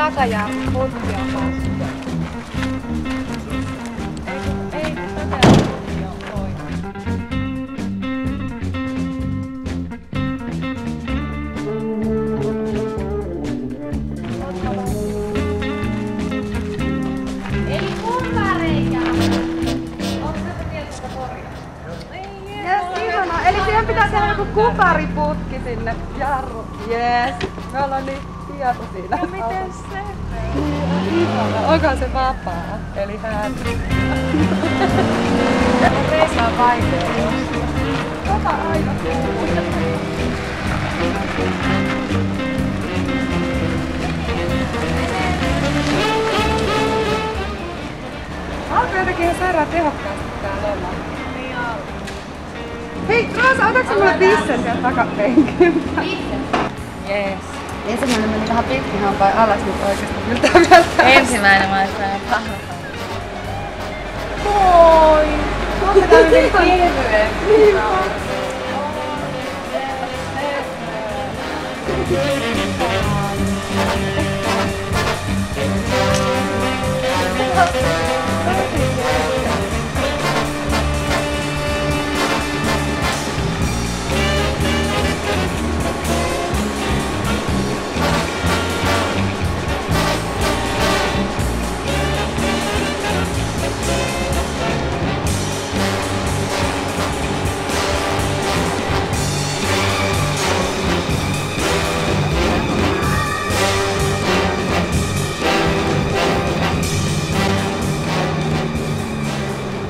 takajarru putki on pois. Ei takajarru putki on pois. Ei kumpareikä! Onko se vielä sitä korjaa? Jes, ihanaa. Eli siihen pitää tehdä joku kupariputki sinne jarru. Jes, me ollaan niin tietoisia. No miten se? Ihana. Onkohan se vapaa? Eli hän. Reisa on vaikea. Tota aina kuuluu. Alkoi jotenkin ihan sairaan tehokkaasti tää loma. Niin on. Hei, Roosa, otatko mulle pissen sieltä takapenkiltä? Pissen? Jees. Ensimmäinen meni vähän pitkin hampain alas, mutta oikeesti kyllä tää vielä Ensimmäinen maistaa ihan paha. Moi! Otetaan niin hirveet. Niin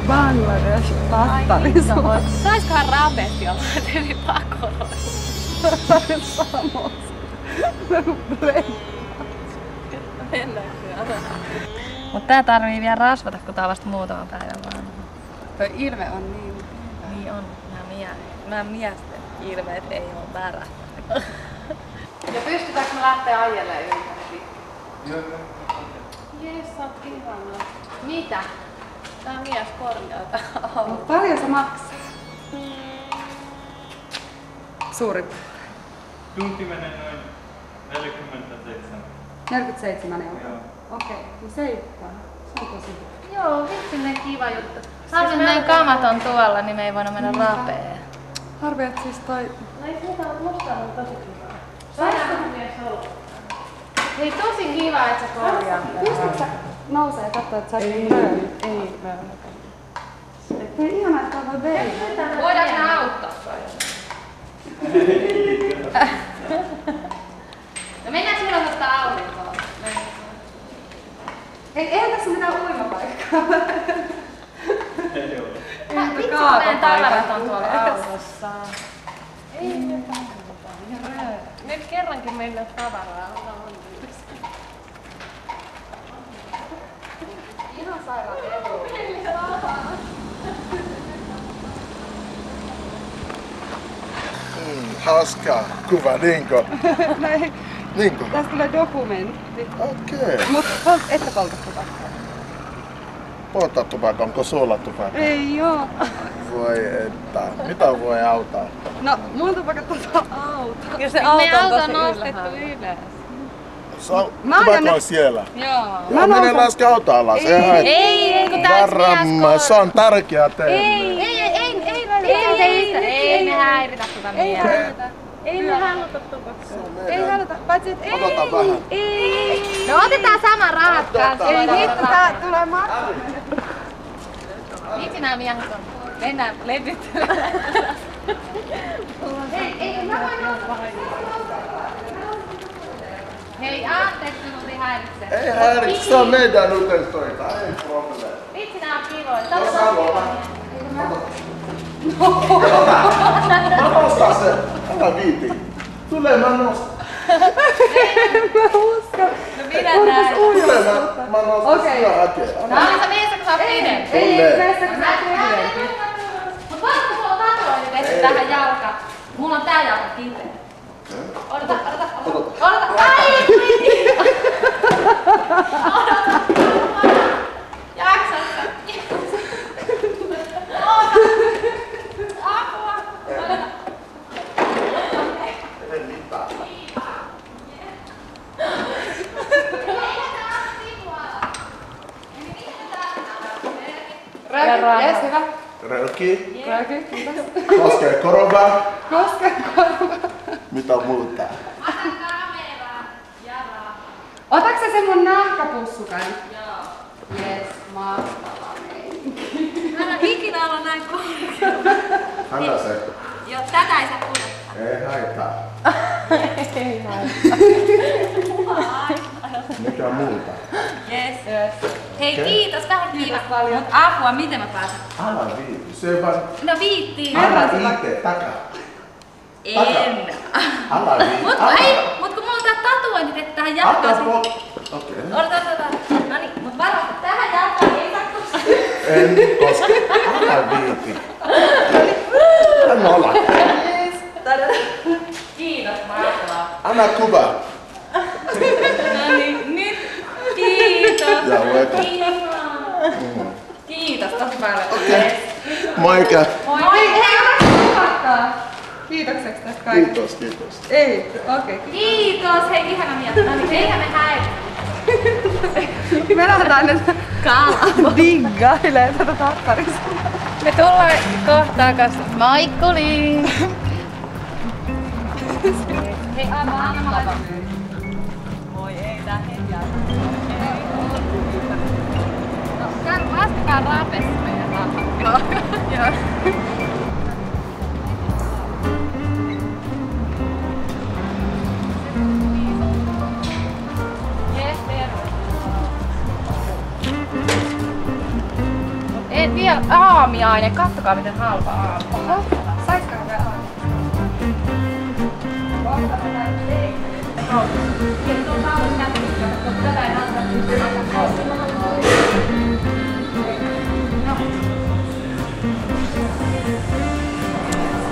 Bangladesh pattarisuus. Saiskohan rapeasti olla tyyli pakoroissa? Samos. Mennäänkö? Mut tää tarvii vielä rasvata, kun tää on vasta muutaman päivän vanha. Toi ilme on niin. Niin on. Nämä miesten ilmeet ei oo värähtänyt. Ja pystytäänkö me lähteä ajelemaan ympäri? Joo. Jes, sä oot ihana. Mitä? Tää mies korjaa tää auto. Paljon se maksaa? Suurin. Tunti menee noin 47. 47 €. Joo. Okei, niin se ei vaan. Se on tosi hyvä. Joo, vitsi kiva juttu. Harvoin näin kamat on tuolla, niin me ei voida mennä rapeen. Harvi, että siis toi... No ei muuta, musta on tosi kiva. Saadaan mies olla. Hei, tosi kiva, että sä korjaat. Pystytkö sä nousee ja katsoo, että sä et röönyt? Ei röönyt. Hei, ihanaa, että tää voi veillä. Voidaanko nää auttaa sua? No mennään silloin ottaa aurinkoa. Eihän tässä mitään uimapaikkaa. Ei ole. Vitsi, kun meidän tavarat on tuolla autossa. Ei mitään. Nyt kerrankin meillä tavaraa. Ihan sairaan edu. Hauska kuva, niinkö? Näin. Niinkö? Tästä tulee dokumentti. Okei. Mutta ette polta tupakkaa. Polta tupakkaa, onko sulla tupakkaa? Ei oo. Voi että. Mitä voi auttaa? No, mun tupakat on auto. Ja se auto on nostettu ylös. Tupakka on siellä. Joo. Mä menen laske auto alas. Ei, kun tää Varma, se on tärkeää teille. Ei me häiritä tätä miestä. Ei me haluta tupakkaa. Ei haluta, paitsi et ei. Odota vähän. Ei. No otetaan sama rahat kanssa. Ei hitto, tää tulee maksaa. Vitsi nää miehet on. Mennään levyttelemään. Ei, mä voin nostaa. Hei, anteeksi, minulta häiritsee. Ei häiritse, se on meidän yhteistoita. Ei problema. Vitsi nää on kivoja. Tää Jos on haluaa. Mä nostan sen. Älä viiti. Tule, mä nostan. Mä uskon. No minä näin. Tule, mä nostan Okei. sinä hakee. No on se mies, kun sä oot pidempi. Ei, meissä kun sä oot pidempi. Mut vaikka sulla on tatuointi tehty tähän jalkaan. Mulla on tää jalka kipeä. Odota. Ai! Jaksatko? Apua! Ei mitään. rahaa. Jes, hyvä. Rööki. Rööki, kiitos. Koskee korva. Koske korva. Mitä muuta? Otatko sä sen mun nahkapussukan? Joo. Jes, mahtava meininki. Mä en ikinä olla näin korkealla. Anna se. Joo, tätä ei saa kuulla. Ei haittaa. Ei haittaa. Mikä muuta? Yes. Jes. Hei, Okei. kiitos, vähän kiva. Kiitos paljon. Mut apua, miten mä pääsen? Anna viitti. Se vaan. No viittiin. Anna itse takaa. En. Anna viitti. Mut kun mulla on tää tatuointi tehty tähän jalkaan. Anna okei. Odota. No niin, mut varo, tähän jalkaan ei saa koskea. En koske. Anna viitti. Anna olla. Jes. Kiitos, mahtavaa. Anna kuva. No niin, nyt. Kiitos. Ja welcome. Kiitos tosi paljon. Okei. Moikka. Moi. Hei, otatko kuvattaa? Kiitokseksi tästä kaikesta. Kiitos. Ei, okei. Kiitos, hei ihana Mia. No niin, eihän me häiritä. Me lähdetään nyt diggailemaan tätä takkarista. Me tullaan kohta takas. Moikkuli! Hei, anna mä Moi, ei tää heti No, lasketaan rapessa meidän rahaa. Joo. Jes, ei vielä aamiaine. Kattokaa miten halpa aamiaine. Saisikohan vielä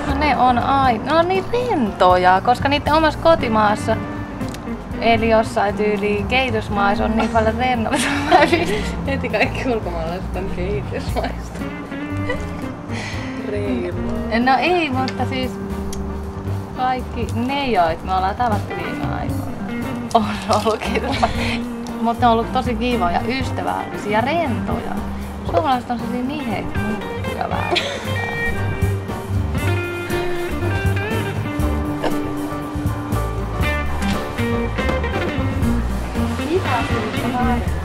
No ne on no niin rentoja, koska niiden omassa kotimaassa eli jossain tyyliin kehitysmaissa on niin paljon rennomista. Heti kaikki ulkomaalaiset on kehitysmaista. Reilua. No ei, mutta siis kaikki ne, joita me ollaan tavattu viime aikoina, on ollut kehitysmaissa. Mutta ne on ollut tosi kivoja, ystävällisiä ja rentoja. Suomalaiset on sellaisia niheitä, muttuja vähän. Kiitos,